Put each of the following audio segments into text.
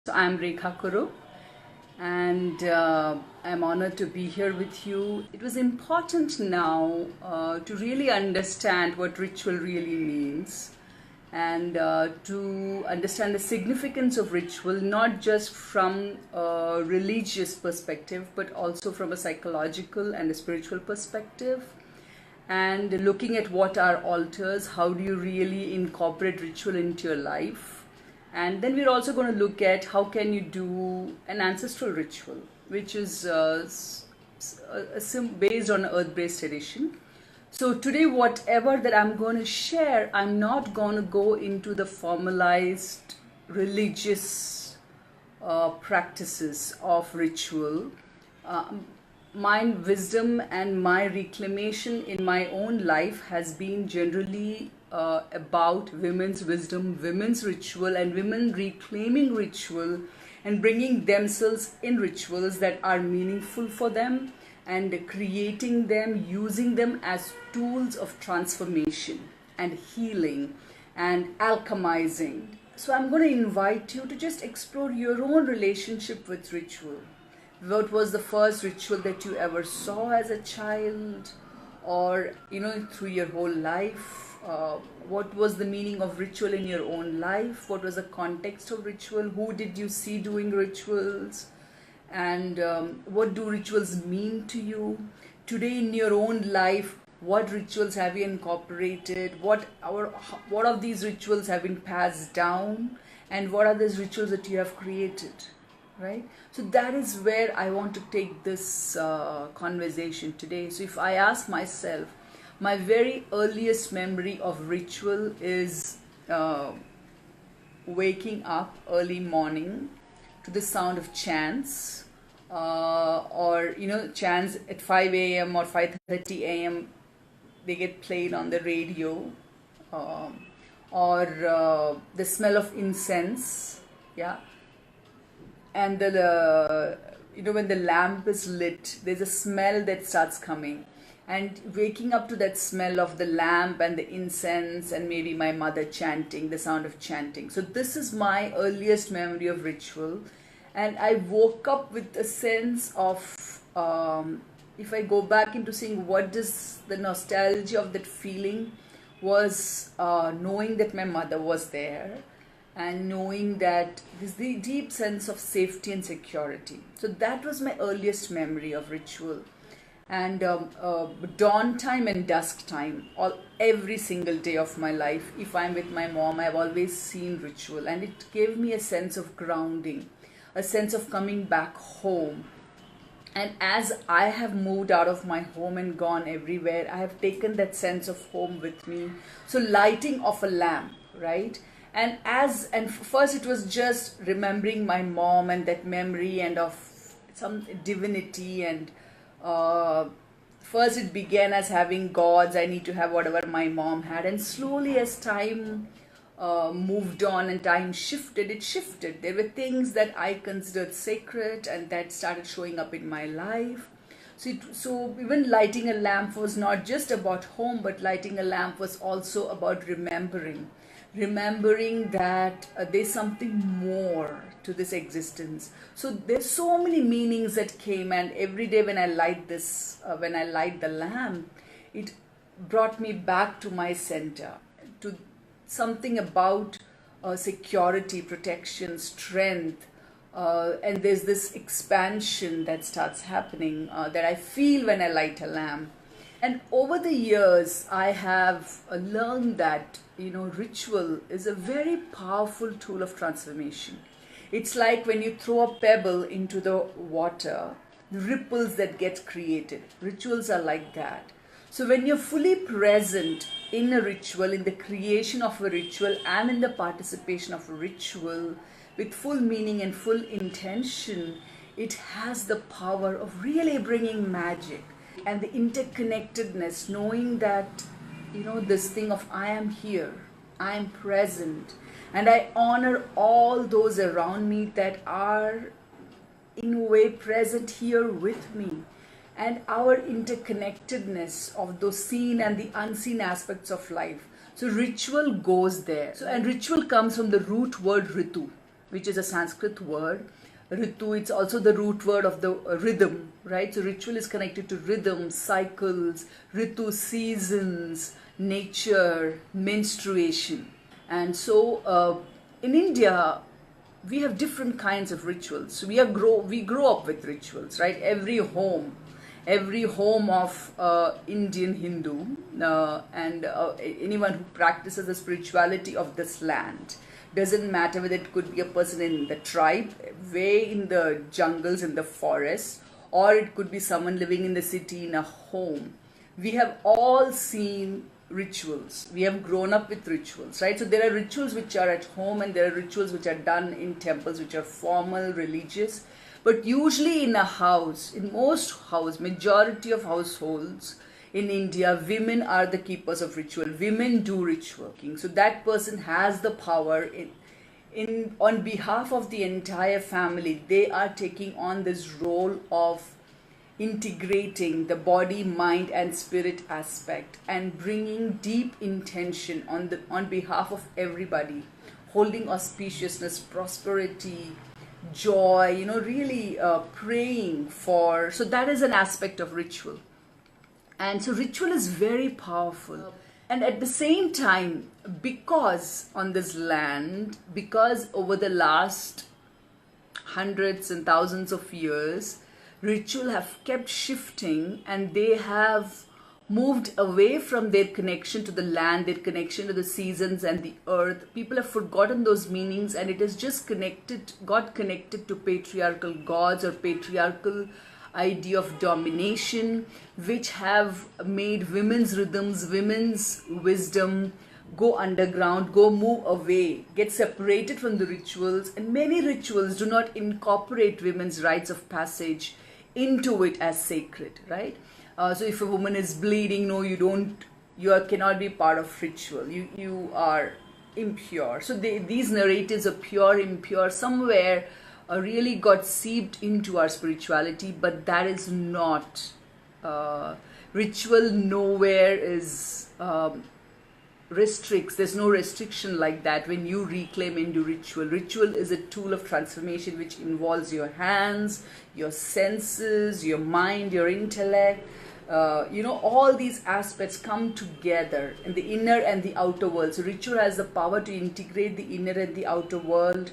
So I'm Rekha Kurup, and I'm honored to be here with you. It was important now to really understand what ritual really means and to understand the significance of ritual, not just from a religious perspective, but also from a psychological and a spiritual perspective. And looking at what are altars, how do you really incorporate ritual into your life? And then we're also going to look at how can you do an ancestral ritual, which is based on earth-based tradition. So today, whatever that I'm going to share, I'm not going to go into the formalized religious practices of ritual. My wisdom and my reclamation in my own life has been generally about women's wisdom, women's ritual, and women reclaiming ritual and bringing themselves in rituals that are meaningful for them and creating them, using them as tools of transformation and healing and alchemizing. So I'm going to invite you to just explore your own relationship with ritual. What was the first ritual that you ever saw as a child, or through your whole life? What was the meaning of ritual in your own life? What was the context of ritual? Who did you see doing rituals? And what do rituals mean to you? Today in your own life, what rituals have you incorporated? What of these rituals have been passed down? And what are those rituals that you have created? Right? So that is where I want to take this conversation today. So if I ask myself, my very earliest memory of ritual is waking up early morning to the sound of chants, or chants at 5 a.m. or 5:30 a.m. they get played on the radio, or the smell of incense, yeah. And when the lamp is lit, there's a smell that starts coming, and waking up to that smell of the lamp and the incense, and maybe my mother chanting, the sound of chanting. So this is my earliest memory of ritual, and I woke up with a sense of, if I go back into seeing what is the nostalgia of that feeling, was knowing that my mother was there, and knowing that there's the deep sense of safety and security. So that was my earliest memory of ritual. And dawn time and dusk time, every single day of my life, if I'm with my mom, I've always seen ritual, and it gave me a sense of grounding, a sense of coming back home. And as I have moved out of my home and gone everywhere, I have taken that sense of home with me. So lighting of a lamp, right? And first it was just remembering my mom and that memory and of some divinity, and first it began as having gods. I need to have whatever my mom had, and slowly as time moved on and time shifted, it shifted. There were things that I considered sacred and that started showing up in my life. So even lighting a lamp was not just about home, but lighting a lamp was also about remembering that there's something more to this existence. So there's so many meanings that came, and every day when I light the lamp, it brought me back to my center, to something about security, protection, strength, and there's this expansion that starts happening that I feel when I light a lamp. And over the years, I have learned that ritual is a very powerful tool of transformation. It's like when you throw a pebble into the water, the ripples that get created. Rituals are like that. So when you're fully present in a ritual, in the creation of a ritual and in the participation of a ritual with full meaning and full intention, it has the power of really bringing magic. And the interconnectedness, knowing that, this thing of I am here, I am present, and I honor all those around me that are in a way present here with me, and our interconnectedness of those seen and the unseen aspects of life. So ritual goes there. And ritual comes from the root word ritu, which is a Sanskrit word. Ritu, it's also the root word of the rhythm, right? So ritual is connected to rhythm, cycles, Ritu, seasons, nature, menstruation. And so in India, we have different kinds of rituals. So we grow up with rituals, right? Every home of Indian Hindu and anyone who practices the spirituality of this land, doesn't matter whether it could be a person in the tribe, way in the jungles, in the forest, or it could be someone living in the city in a home. We have all seen rituals. We have grown up with rituals, right? So there are rituals which are at home and there are rituals which are done in temples, which are formal, religious. But usually in a house, in most houses, majority of households in India, women are the keepers of ritual. Women do ritual. So that person has the power on behalf of the entire family. They are taking on this role of integrating the body, mind and spirit aspect and bringing deep intention on behalf of everybody, holding auspiciousness, prosperity, joy, really praying for. So that is an aspect of ritual. And so ritual is very powerful. And at the same time, because on this land, because over the last hundreds and thousands of years, ritual have kept shifting and they have moved away from their connection to the land, their connection to the seasons and the earth. People have forgotten those meanings and it has just got connected to patriarchal gods or patriarchal idea of domination, which have made women's rhythms, women's wisdom go underground, go move away, get separated from the rituals. And many rituals do not incorporate women's rites of passage into it as sacred, right? So if a woman is bleeding, no, you cannot be part of ritual. You are impure. So these narratives of pure, impure, somewhere really got seeped into our spirituality, but that is not ritual. Nowhere is restricts. There's no restriction like that when you reclaim into ritual. Ritual is a tool of transformation which involves your hands, your senses, your mind, your intellect. All these aspects come together in the inner and the outer world. So ritual has the power to integrate the inner and the outer world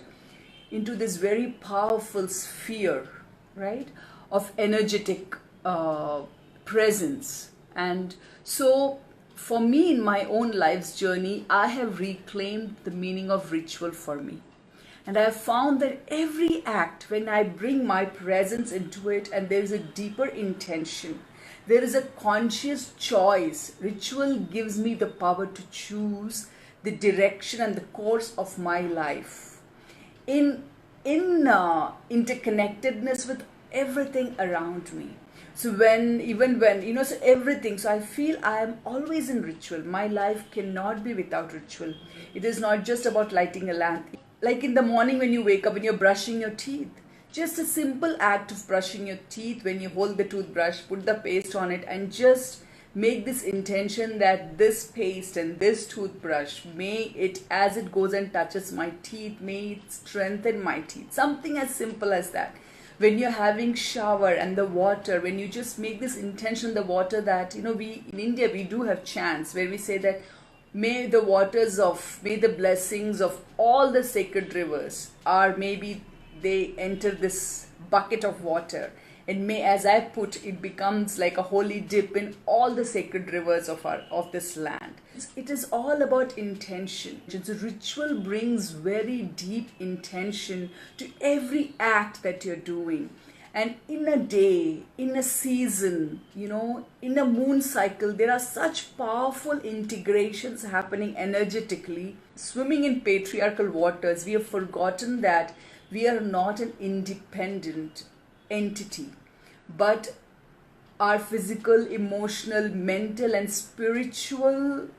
into this very powerful sphere, right, of energetic presence. And so for me, in my own life's journey, I have reclaimed the meaning of ritual for me. And I have found that every act, when I bring my presence into it and there is a deeper intention, there is a conscious choice. Ritual gives me the power to choose the direction and the course of my life in interconnectedness with everything around me. So so everything. So I feel I am always in ritual. My life cannot be without ritual. It is not just about lighting a lamp. Like in the morning when you wake up, when you're brushing your teeth, just a simple act of brushing your teeth, when you hold the toothbrush, put the paste on it and just make this intention that this paste and this toothbrush, may it, as it goes and touches my teeth, may it strengthen my teeth. Something as simple as that. When you're having shower and the water, when you just make this intention, the water that, we in India, we do have chants where we say that may the blessings of all the sacred rivers maybe they enter this bucket of water. And may, as I put, it becomes like a holy dip in all the sacred rivers of this land. It is all about intention. So ritual brings very deep intention to every act that you're doing. And in a day, in a season, in a moon cycle, there are such powerful integrations happening energetically. Swimming in patriarchal waters, we have forgotten that we are not an independent entity, but our physical, emotional, mental and spiritual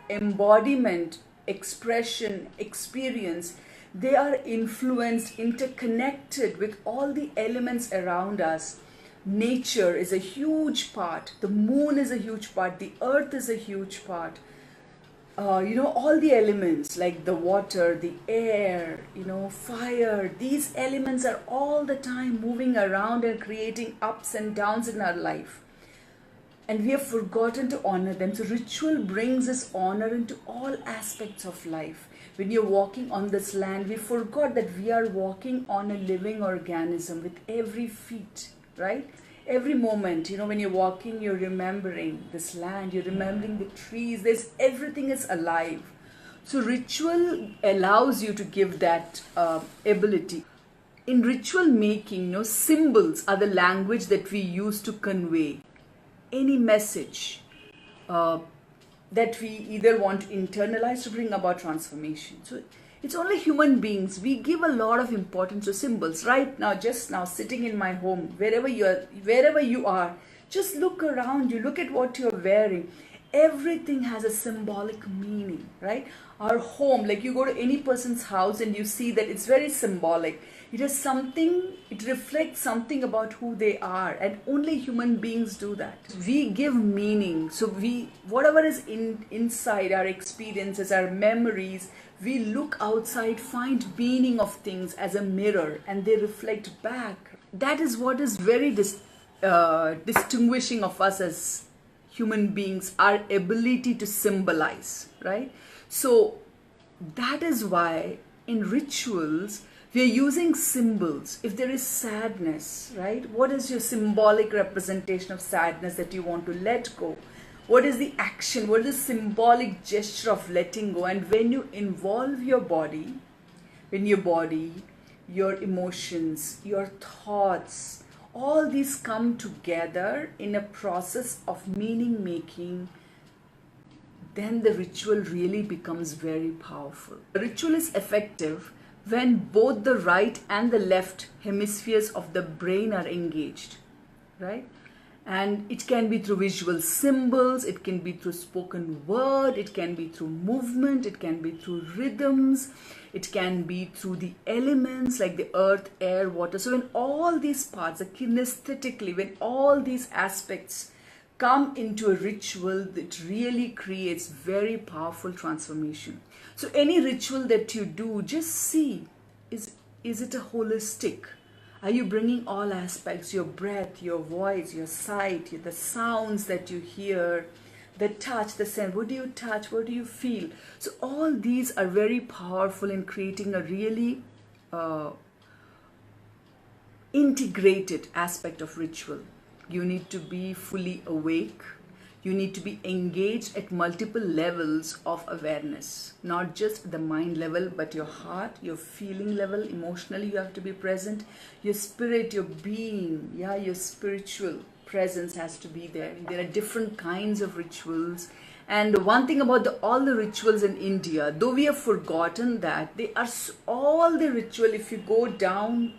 embodiment, expression, experience, they are influenced, interconnected with all the elements around us. Nature is a huge part, the moon is a huge part, the earth is a huge part. all the elements like the water, the air, fire, these elements are all the time moving around and creating ups and downs in our life. And we have forgotten to honor them. So ritual brings us honor into all aspects of life. When you're walking on this land, we forgot that we are walking on a living organism with every feet, right? Every moment, when you're walking, you're remembering this land, you're remembering the trees, everything is alive. So ritual allows you to give that ability. In ritual making, symbols are the language that we use to convey any message that we either want to internalize to bring about transformation. So it's only human beings. We give a lot of importance to symbols. Right now, just now, sitting in my home, wherever you are, just look around you, look at what you're wearing. Everything has a symbolic meaning, right? Our home, like you go to any person's house and you see that it's very symbolic. It has something, it reflects something about who they are, and only human beings do that. We give meaning. So whatever is inside our experiences, our memories, we look outside, find meaning of things as a mirror, and they reflect back. That is what is very distinguishing of us as human beings, our ability to symbolize, right? So that is why in rituals, we are using symbols. If there is sadness, right? What is your symbolic representation of sadness that you want to let go? What is the action? What is the symbolic gesture of letting go? And when you involve your body, your emotions, your thoughts, all these come together in a process of meaning making, then the ritual really becomes very powerful. The ritual is effective when both the right and the left hemispheres of the brain are engaged, right? And it can be through visual symbols, it can be through spoken word, it can be through movement, it can be through rhythms, it can be through the elements like the earth, air, water. So when all these parts, kinesthetically, when all these aspects come into a ritual, it really creates very powerful transformation. So any ritual that you do, just see, is it a holistic? Are you bringing all aspects, your breath, your voice, your sight, the sounds that you hear, the touch, the scent? What do you touch? What do you feel? So all these are very powerful in creating a really integrated aspect of ritual. You need to be fully awake. You need to be engaged at multiple levels of awareness, not just the mind level, but your heart, your feeling level, emotionally you have to be present. Your spirit, your being, your spiritual presence has to be there. There are different kinds of rituals. And one thing about all the rituals in India, though we have forgotten that, they are all the ritual, if you go down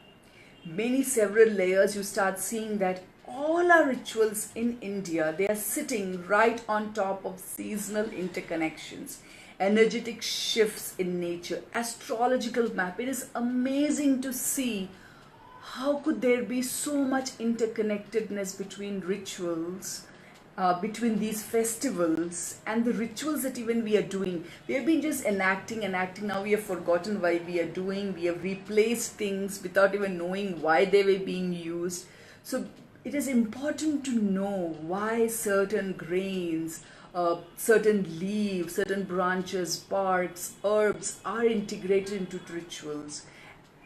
several layers, you start seeing that all our rituals in India, they are sitting right on top of seasonal interconnections, energetic shifts in nature, astrological map. It is amazing to see how could there be so much interconnectedness between rituals, between these festivals and the rituals that even we are doing. We have been just enacting. Now we have forgotten why we are doing. We have replaced things without even knowing why they were being used. So it is important to know why certain grains, certain leaves, certain branches, barks, herbs are integrated into rituals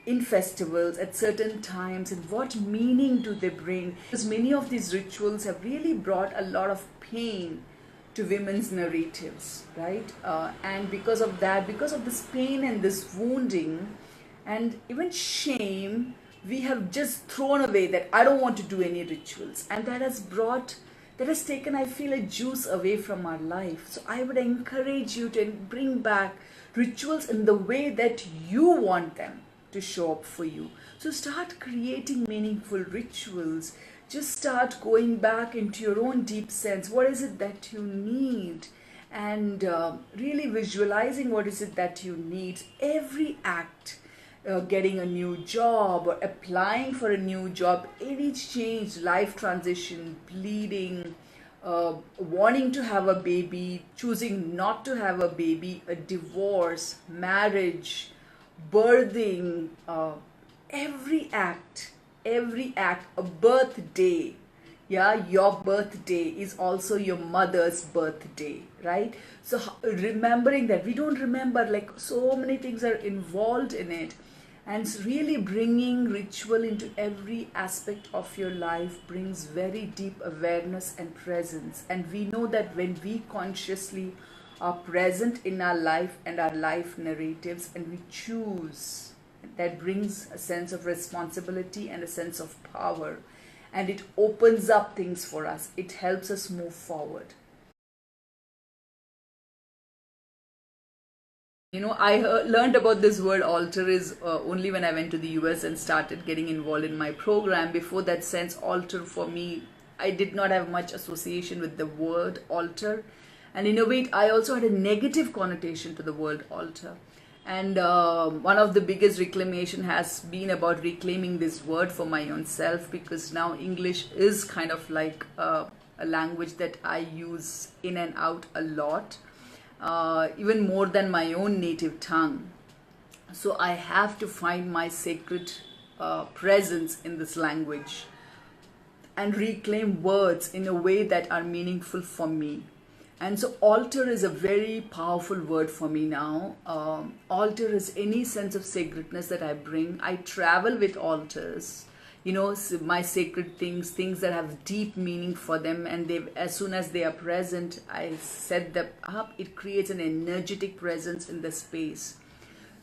in festivals at certain times, and what meaning do they bring. Because many of these rituals have really brought a lot of pain to women's narratives, right? And because of that, because of this pain and this wounding and even shame, we have just thrown away that I don't want to do any rituals, and that has taken, I feel, a juice away from our life. So I would encourage you to bring back rituals in the way that you want them to show up for you. So start creating meaningful rituals. Just start going back into your own deep sense. What is it that you need? And really visualizing what is it that you need. Every act, getting a new job or applying for a new job, any change, life transition, bleeding, wanting to have a baby, choosing not to have a baby, a divorce, marriage, birthing, every act, a birthday. Yeah, your birthday is also your mother's birthday, right? So remembering that, we don't remember, like so many things are involved in it, and really bringing ritual into every aspect of your life brings very deep awareness and presence. And we know that when we consciously are present in our life and our life narratives, and we choose, that brings a sense of responsibility and a sense of power, and it opens up things for us. It helps us move forward. You know, I learned about this word altar is only when I went to the US and started getting involved in my program. Before that, sense altar for me, I did not have much association with the word altar. And in a way, I also had a negative connotation to the word altar. And one of the biggest reclamation has been about reclaiming this word for my own self, because now English is kind of like a language that I use in and out a lot. Even more than my own native tongue. So I have to find my sacred presence in this language and reclaim words in a way that are meaningful for me. And so altar is a very powerful word for me now. Altar is any sense of sacredness that I bring. I travel with altars, you know, my sacred things that have deep meaning for them, and they, as soon as they are present, I set them up. It creates an energetic presence in the space.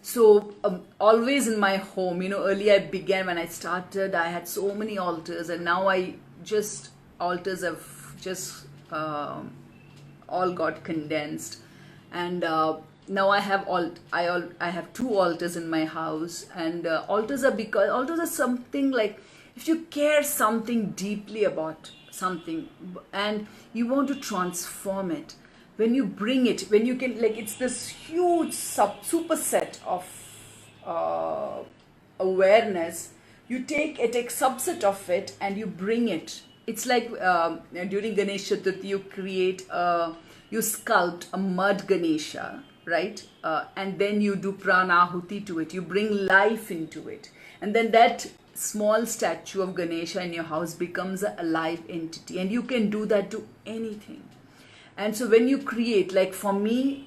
So always in my home, you know, earlier I began, when I started, I had so many altars, and now altars have just all got condensed. And now I have I have two altars in my house. And altars are something like, if you care something deeply about something and you want to transform it, when you bring it, when you can, like, it's this huge superset of awareness. You take a subset of it and you bring it. It's like during Ganesh Chaturthi, you sculpt a mud Ganesha, right? And then you do pranahuti to it. You bring life into it. And then that small statue of Ganesha in your house becomes a alive entity. And you can do that to anything. And so when you create, like for me,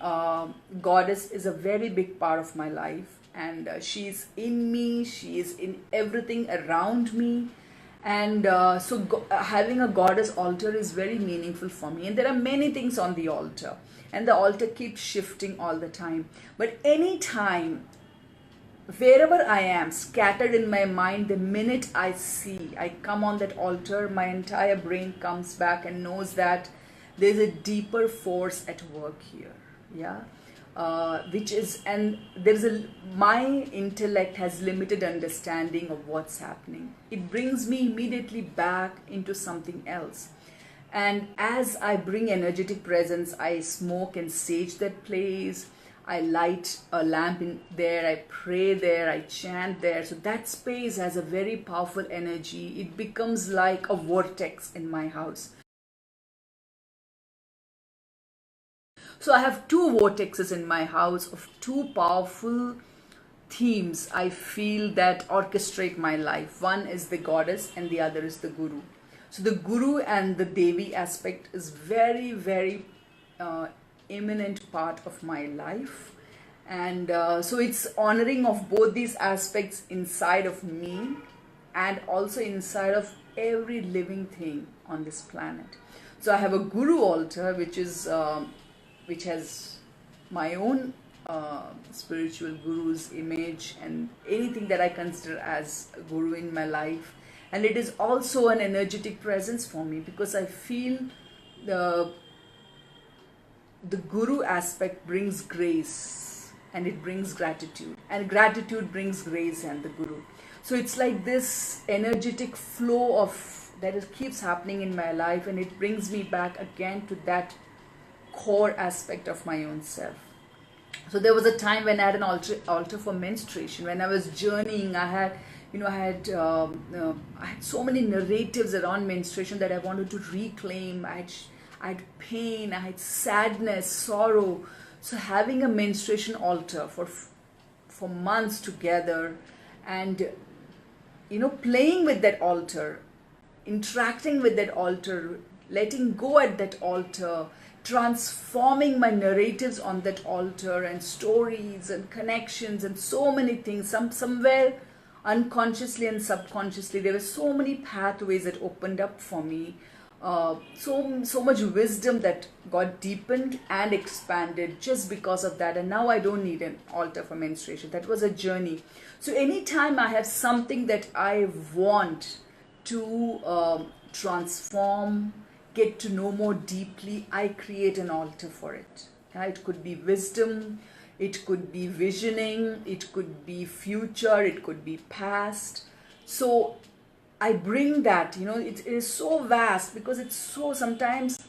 Goddess is a very big part of my life. And she's in me, she is in everything around me. And having a goddess altar is very meaningful for me. And there are many things on the altar. And the altar keeps shifting all the time. But anytime, wherever I am, scattered in my mind, the minute I come on that altar, my entire brain comes back and knows that there's a deeper force at work here. Yeah. My intellect has limited understanding of what's happening. It brings me immediately back into something else. And as I bring energetic presence, I smoke and sage that place. I light a lamp in there, I pray there, I chant there. So that space has a very powerful energy. It becomes like a vortex in my house. So I have two vortexes in my house of two powerful themes I feel that orchestrate my life. One is the goddess and the other is the guru. So the guru and the Devi aspect is very, very imminent part of my life. And so it's honoring of both these aspects inside of me and also inside of every living thing on this planet. So I have a guru altar, which has my own spiritual guru's image and anything that I consider as a guru in my life. And it is also an energetic presence for me, because I feel the guru aspect brings grace and it brings gratitude, and gratitude brings grace and the guru. So it's like this energetic flow of that keeps happening in my life, and it brings me back again to that core aspect of my own self. So there was a time when I had an altar for menstruation. When I was journeying, I had so many narratives around menstruation that I wanted to reclaim. I I had pain, I had sadness, sorrow. So having a menstruation altar for months together, and playing with that altar, interacting with that altar, letting go at that altar, transforming my narratives on that altar, and stories and connections and so many things. Somewhere unconsciously and subconsciously, there were so many pathways that opened up for me. So much wisdom that got deepened and expanded just because of that. And now I don't need an altar for menstruation. That was a journey. So anytime I have something that I want to transform, get to know more deeply, I create an altar for it. It could be wisdom, it could be visioning, it could be future, it could be past. So I bring that, it is so vast, because it's so sometimes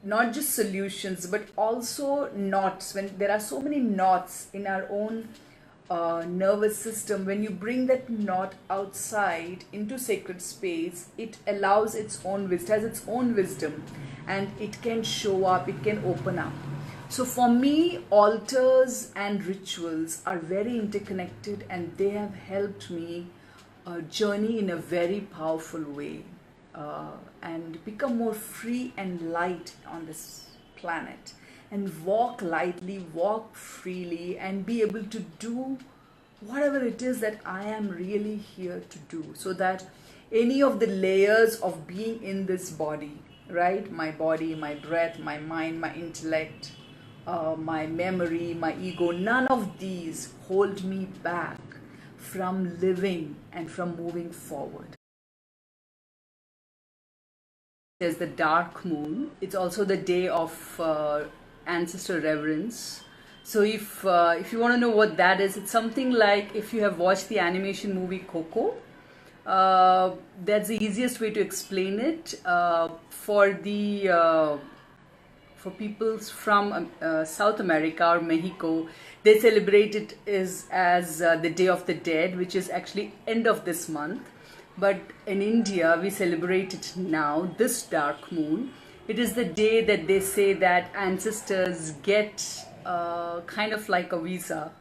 not just solutions but also knots. When there are so many knots in our own nervous system, when you bring that knot outside into sacred space, it allows its own wisdom, has its own wisdom, and it can show up, it can open up. So for me, altars and rituals are very interconnected, and they have helped me journey in a very powerful way, and become more free and light on this planet, and walk lightly, walk freely, and be able to do whatever it is that I am really here to do, so that any of the layers of being in this body, right? My body, my breath, my mind, my intellect, my memory, my ego, none of these hold me back from living and from moving forward. There's the dark moon. It's also the day of ancestor reverence. So if you want to know what that is, it's something like, if you have watched the animation movie Coco, that's the easiest way to explain it. For people from South America or Mexico, they celebrate it as the Day of the Dead, which is actually end of this month. But in India, we celebrate it now, this dark moon. It is the day that they say that ancestors get kind of like a visa,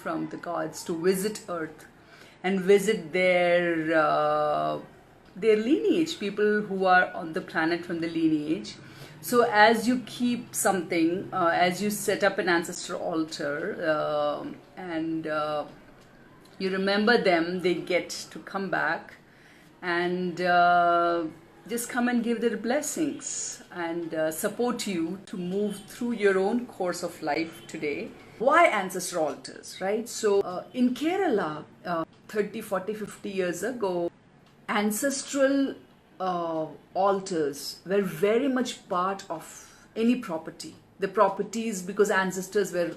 from the gods to visit Earth and visit their lineage, people who are on the planet from the lineage. So as you keep something, as you set up an ancestral altar, and you remember them, they get to come back and just come and give their blessings and support you to move through your own course of life today. Why ancestral altars, right? So in Kerala, 30, 40, 50 years ago, ancestral altars were very much part of any property. The properties, because ancestors were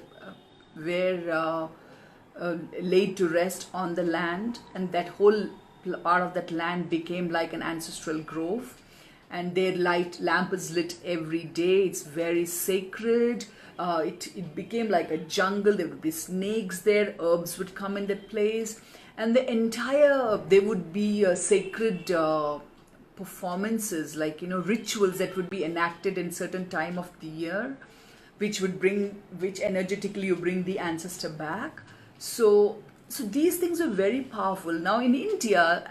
laid to rest on the land, and that whole part of that land became like an ancestral grove, and their lamp is lit every day. It's very sacred. It became like a jungle. There would be snakes there, herbs would come in that place, and there would be sacred performances, like rituals that would be enacted in certain time of the year, which energetically you bring the ancestor back. So these things are very powerful. Now in India,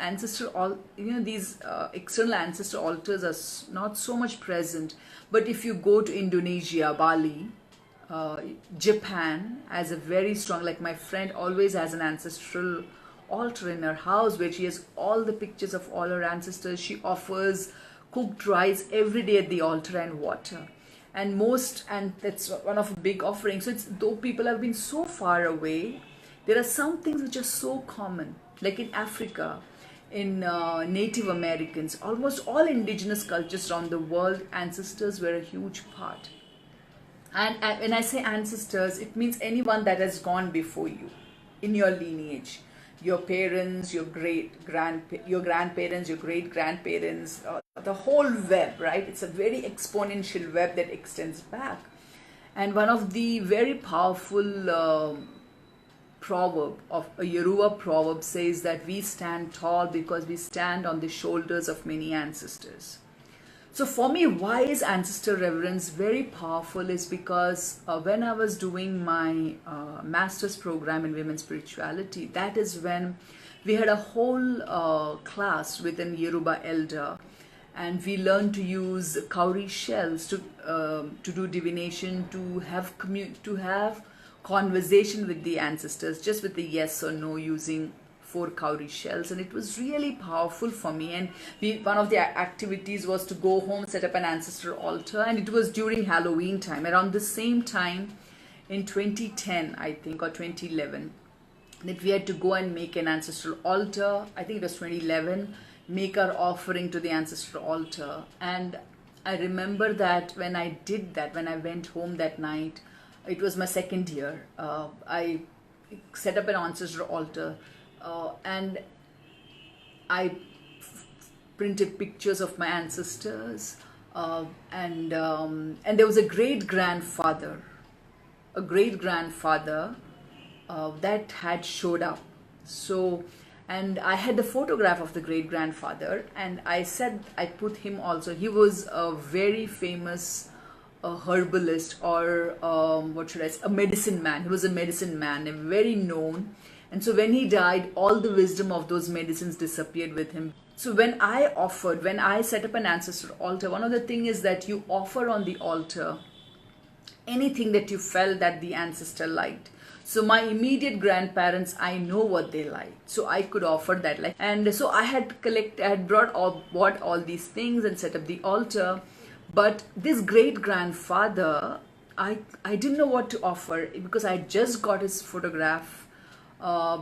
these external ancestor altars are not so much present. But if you go to Indonesia, Bali, Japan has a very strong, like my friend always has an ancestral altar in her house where she has all the pictures of all her ancestors. She offers cooked rice every day at the altar and water. And that's one of the big offerings. So though people have been so far away, there are some things which are so common. Like in Africa, in Native Americans, almost all indigenous cultures around the world, ancestors were a huge part. And when I say ancestors, it means anyone that has gone before you in your lineage. Your parents, your grandparents, your great-grandparents, the whole web, right? It's a very exponential web that extends back. And one of the very powerful proverb of a Yoruba proverb says that we stand tall because we stand on the shoulders of many ancestors. So for me, why is ancestor reverence very powerful is because when I was doing my master's program in women's spirituality, that is when we had a whole class with an Yoruba elder, and we learned to use cowrie shells to do divination, to have conversation with the ancestors, just with the yes or no, using 4 cowrie shells. And it was really powerful for me. And one of the activities was to go home, set up an ancestral altar, and it was during Halloween time, around the same time in 2010, I think, or 2011, that we had to go and make an ancestral altar. I think it was 2011, make our offering to the ancestral altar. And I remember that when I did that, when I went home that night, it was my second year, I set up an ancestral altar, and I printed pictures of my ancestors, and there was a great grandfather that had showed up. So, and I had the photograph of the great grandfather, and I said I put him also. He was a very famous herbalist, or what should I say, a medicine man. He was a medicine man, very known. And so when he died, all the wisdom of those medicines disappeared with him. So when I set up an ancestral altar, one of the things is that you offer on the altar anything that you felt that the ancestor liked. So my immediate grandparents, I know what they liked, so I could offer that. And so I had bought all these things and set up the altar. But this great grandfather, I didn't know what to offer, because I just got his photograph,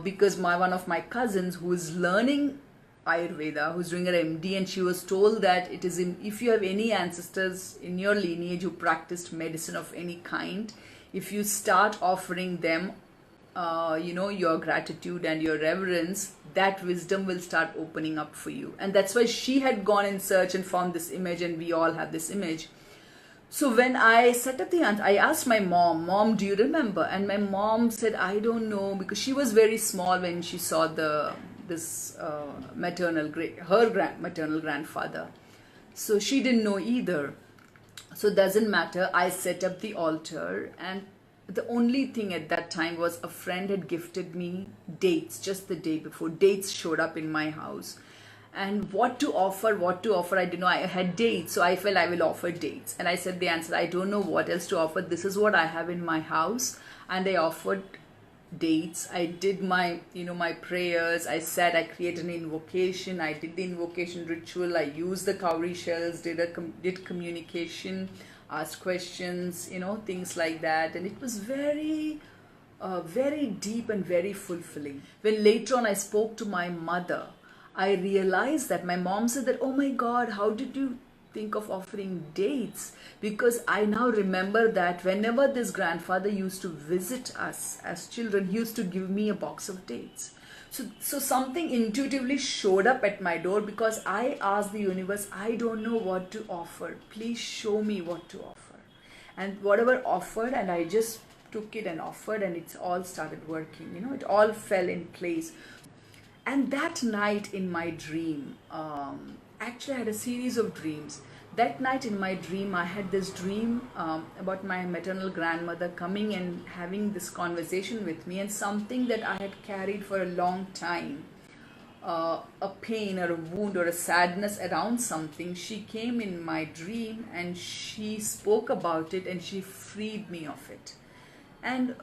because one of my cousins who is learning Ayurveda, who's doing her MD, and she was told that if you have any ancestors in your lineage who practiced medicine of any kind, if you start offering them your gratitude and your reverence, that wisdom will start opening up for you. And that's why she had gone in search and found this image, and we all have this image. So when I set up I asked my mom, do you remember? And my mom said, I don't know, because she was very small when she saw this maternal grandfather. So she didn't know either. So it doesn't matter. I set up the altar, and the only thing at that time was a friend had gifted me dates just the day before. Dates showed up in my house. And what to offer, I didn't know. I had dates, so I felt I will offer dates. And I said the answer, I don't know what else to offer. This is what I have in my house. And I offered dates. I did my prayers. I created an invocation. I did the invocation ritual. I used the cowrie shells, did communication, asked questions, things like that. And it was very deep and very fulfilling. When later on I spoke to my mother, I realized that my mom said that, oh my God, how did you think of offering dates? Because I now remember that whenever this grandfather used to visit us as children, he used to give me a box of dates. So something intuitively showed up at my door, because I asked the universe, I don't know what to offer. Please show me what to offer. And whatever offered, and I just took it and offered, and it all started working. It all fell in place. And that night in my dream, actually I had a series of dreams. That night in my dream, I had this dream about my maternal grandmother coming and having this conversation with me, and something that I had carried for a long time, a pain or a wound or a sadness around something. She came in my dream and she spoke about it, and she freed me of it. And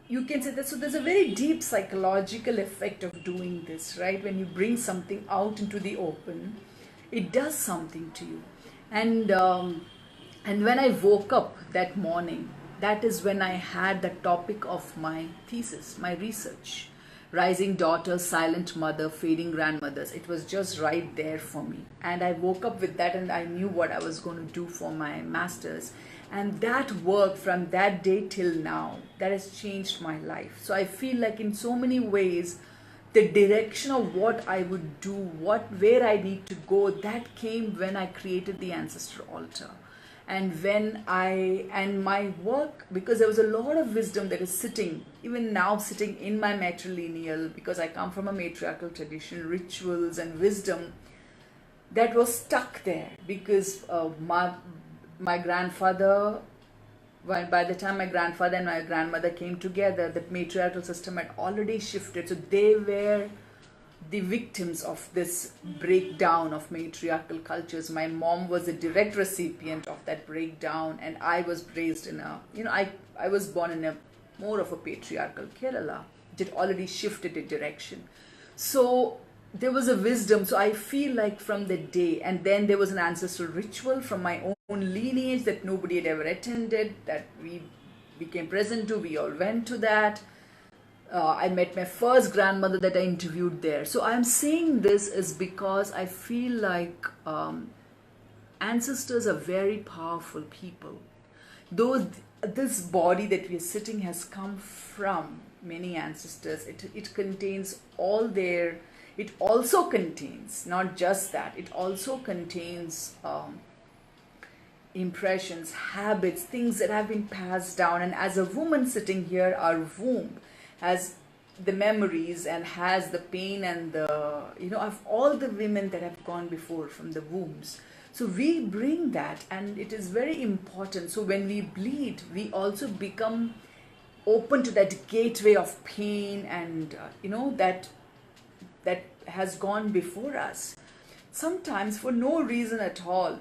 you can say that, so there's a very deep psychological effect of doing this, right? When you bring something out into the open, it does something to you. And when I woke up that morning, that is when I had the topic of my thesis, my research, rising daughters, silent mother, fading grandmothers. It was just right there for me. And I woke up with that, and I knew what I was going to do for my master's. And that work from that day till now, that has changed my life. So I feel like in so many ways, the direction of what I would do, where I need to go, that came when I created the Ancestral Altar. And my work, because there was a lot of wisdom that is sitting, even now sitting in my matrilineal, because I come from a matriarchal tradition, rituals and wisdom. that was stuck there because my grandfather, by the time my grandfather and my grandmother came together, the matriarchal system had already shifted. So they were the victims of this breakdown of matriarchal cultures. My mom was a direct recipient of that breakdown, and I was raised in a, I was born in a more of a patriarchal Kerala. It had already shifted a direction. So there was a wisdom. So I feel like from the day, and then there was an ancestral ritual from my own lineage that nobody had ever attended, that we became present to. We all went to that. I met my first grandmother that I interviewed there. So I'm saying this is because I feel like ancestors are very powerful people. Though this body that we are sitting has come from many ancestors, it contains all their, it also contains, not just that, it also contains impressions, habits, things that have been passed down. And as a woman sitting here, our womb has the memories and has the pain and the, of all the women that have gone before from the wombs. So we bring that, and it is very important. So when we bleed, we also become open to that gateway of pain and, that has gone before us. Sometimes for no reason at all,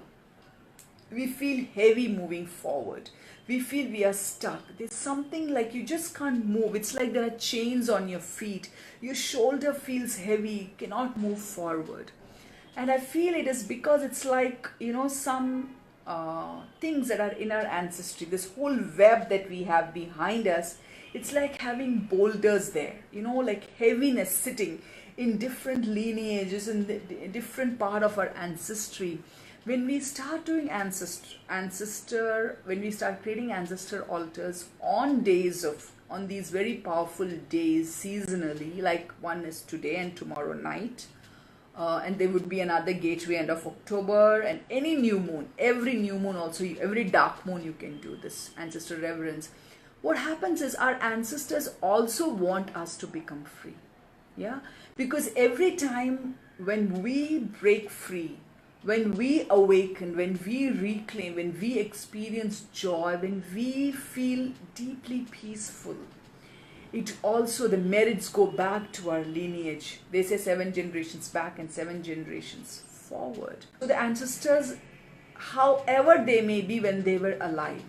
we feel heavy moving forward. We feel we are stuck. There's something like you just can't move. It's like there are chains on your feet. Your shoulder feels heavy, cannot move forward. And I feel it is because it's like, some things that are in our ancestry, this whole web that we have behind us, it's like having boulders there, like heaviness sitting in different lineages, in the different part of our ancestry. When we start doing when we start creating ancestor altars on these very powerful days seasonally, like one is today and tomorrow night, and there would be another gateway end of October, and any new moon, every new moon also, every dark moon you can do this ancestor reverence. What happens is our ancestors also want us to become free. Yeah, because every time when we break free, when we awaken, when we reclaim, when we experience joy, when we feel deeply peaceful, it also, the merits go back to our lineage. They say 7 generations back and 7 generations forward. So the ancestors, however they may be when they were alive,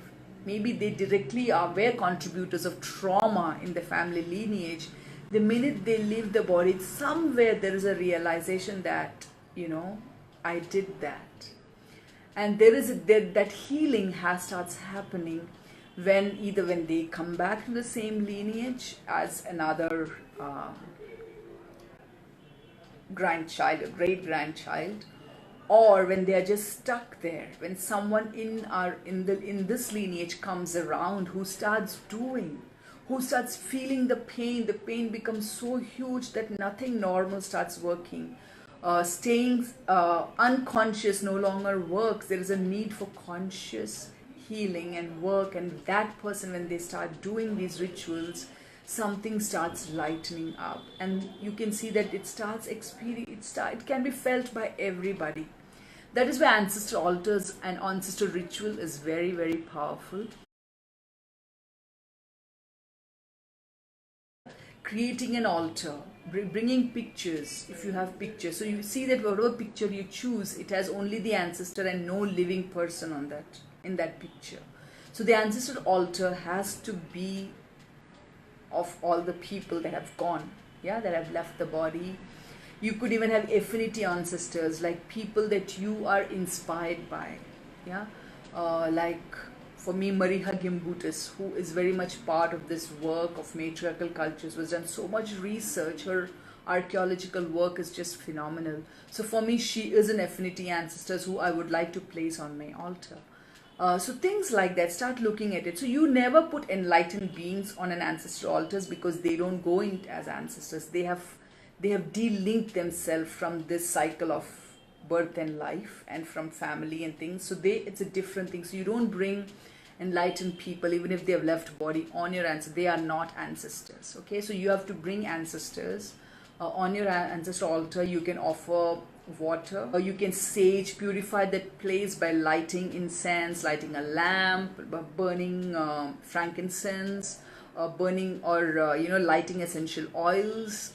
maybe they directly were contributors of trauma in the family lineage. The minute they leave the body, somewhere there is a realization that, I did that. And there is that healing starts happening when they come back to the same lineage as another grandchild, a great grandchild, or when they are just stuck there. When someone in this lineage comes around who starts feeling the pain becomes so huge that nothing normal starts working. Staying unconscious no longer works. There is a need for conscious healing and work, and that person, when they start doing these rituals, something starts lightening up, and you can see that it can be felt by everybody. That is why ancestral altars and ancestral ritual is very, very powerful. Creating an altar, bringing pictures, if you have pictures. So you see that whatever picture you choose, it has only the ancestor and no living person in that picture. So the ancestral altar has to be of all the people that have gone, that have left the body. You could even have affinity ancestors, like people that you are inspired by. Like for me, Mariha Gimbutas, who is very much part of this work of matriarchal cultures, has done so much research. Her archaeological work is just phenomenal. So for me, she is an affinity ancestor who I would like to place on my altar. So things like that, start looking at it. So you never put enlightened beings on an ancestral altars because they don't go in as ancestors. They have de-linked themselves from this cycle of birth and life and from family and things. So it's a different thing. So you don't bring enlightened people, even if they have left body, on your ancestors. They are not ancestors. Okay, so you have to bring ancestors on your ancestral altar. You can offer water. You can sage, purify that place by lighting incense, lighting a lamp, burning frankincense, burning or lighting essential oils.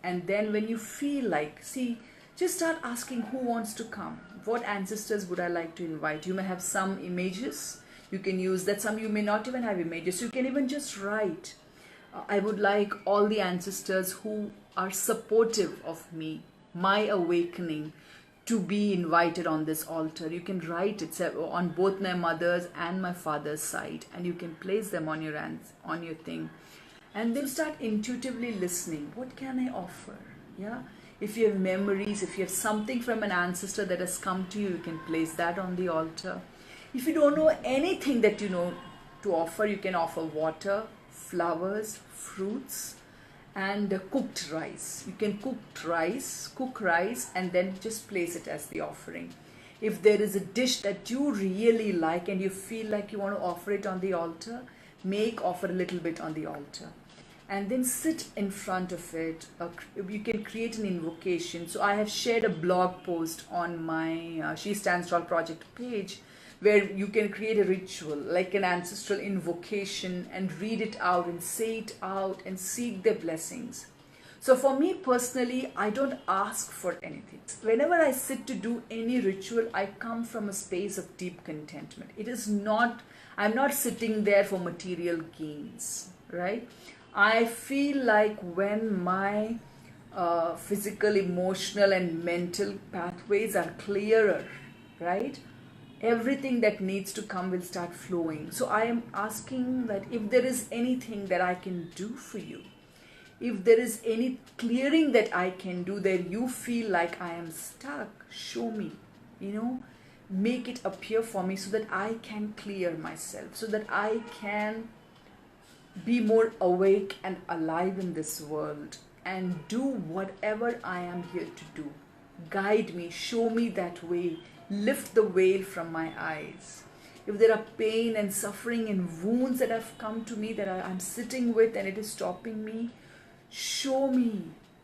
And then when you feel like, see, just start asking who wants to come. What ancestors would I like to invite? You may have some images. You can use that. Some you may not even have images. You can even just write. I would like all the ancestors who are supportive of me, my awakening, to be invited on this altar. You can write it on both my mother's and my father's side, and you can place them on your thing, and then start intuitively listening. What can I offer? Yeah. If you have memories, if you have something from an ancestor that has come to you, you can place that on the altar. If you don't know anything that you know to offer, you can offer water, flowers, fruits, and cooked rice. You can cook rice and then just place it as the offering. If there is a dish that you really like and you feel like you want to offer it on the altar, offer a little bit on the altar. And then sit in front of it. You can create an invocation. So I have shared a blog post on my She Stands Tall project page, where you can create a ritual like an ancestral invocation and read it out and say it out and seek their blessings. So for me personally, I don't ask for anything. Whenever I sit to do any ritual, I come from a space of deep contentment. I'm not sitting there for material gains, right? I feel like when my physical, emotional and mental pathways are clearer, right? Everything that needs to come will start flowing. So I am asking that if there is anything that I can do for you, if there is any clearing that I can do that you feel like I am stuck, show me, make it appear for me so that I can clear myself, so that I can be more awake and alive in this world and do whatever I am here to do. Guide me, show me that way, lift the veil from my eyes. If there are pain and suffering and wounds that have come to me that I'm sitting with and it is stopping me, show me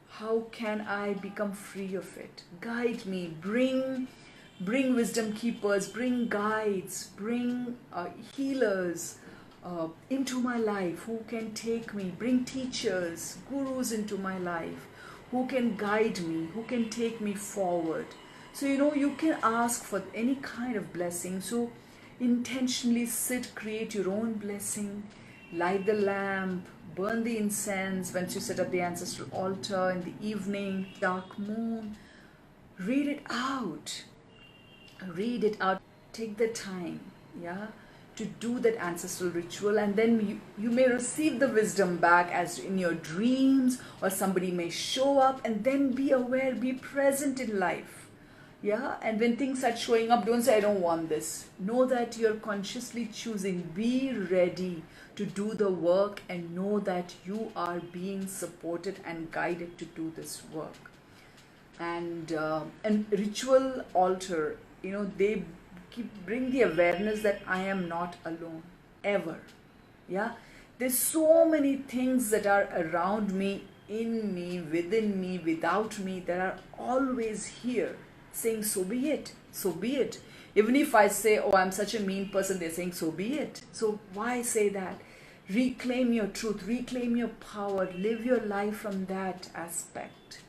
how can I become free of it. Guide me, bring wisdom keepers, bring guides, bring healers into my life who can take me, bring teachers, gurus into my life who can guide me, who can take me forward. So you can ask for any kind of blessing. So intentionally sit, create your own blessing, light the lamp, burn the incense once you set up the ancestral altar in the evening, dark moon. Read it out, take the time, to do that ancestral ritual, and then you may receive the wisdom back as in your dreams, or somebody may show up, and then be aware, be present in life. And when things start showing up, don't say I don't want this. Know that you're consciously choosing. Be ready to do the work and know that you are being supported and guided to do this work. And ritual altar, they bring the awareness that I am not alone, ever. There's so many things that are around me, in me, within me, without me, that are always here, saying, so be it, so be it. Even if I say, oh, I'm such a mean person, they're saying, so be it. So why say that? Reclaim your truth, reclaim your power, live your life from that aspect.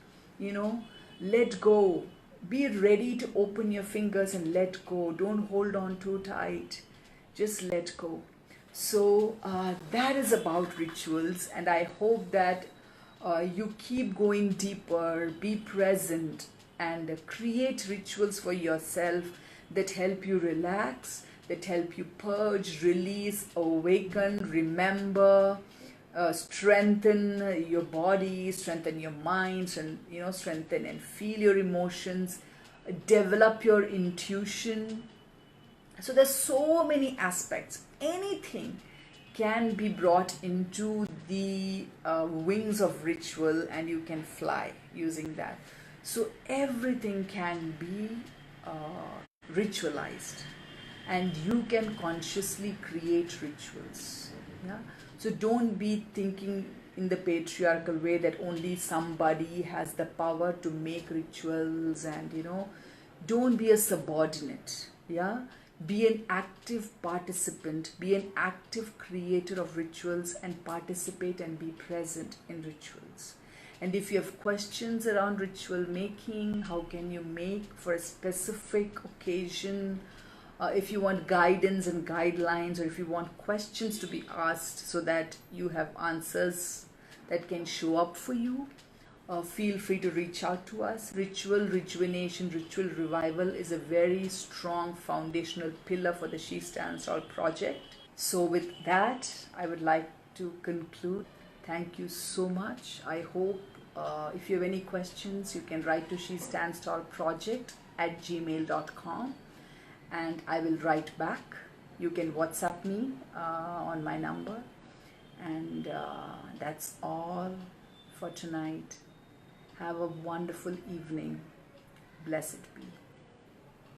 Let go. Be ready to open your fingers and let go. Don't hold on too tight. Just let go. So that is about rituals, and I hope that you keep going deeper, be present, and create rituals for yourself that help you relax, that help you purge, release, awaken, remember, strengthen your body, strengthen your mind, and strengthen and feel your emotions, develop your intuition. So there's so many aspects. Anything can be brought into the wings of ritual, and you can fly using that. So everything can be ritualized, and you can consciously create rituals. So don't be thinking in the patriarchal way that only somebody has the power to make rituals, and don't be a subordinate. Yeah, be an active participant, be an active creator of rituals, and participate and be present in rituals. And if you have questions around ritual making, how can you make for a specific occasion, if you want guidance and guidelines, or if you want questions to be asked so that you have answers that can show up for you, feel free to reach out to us. Ritual rejuvenation, ritual revival is a very strong foundational pillar for the She Stands Tall project. So with that, I would like to conclude. Thank you so much. I hope if you have any questions, you can write to She Stands Tall project at gmail.com, and I will write back. You can WhatsApp me on my number. And that's all for tonight. Have a wonderful evening. Blessed be.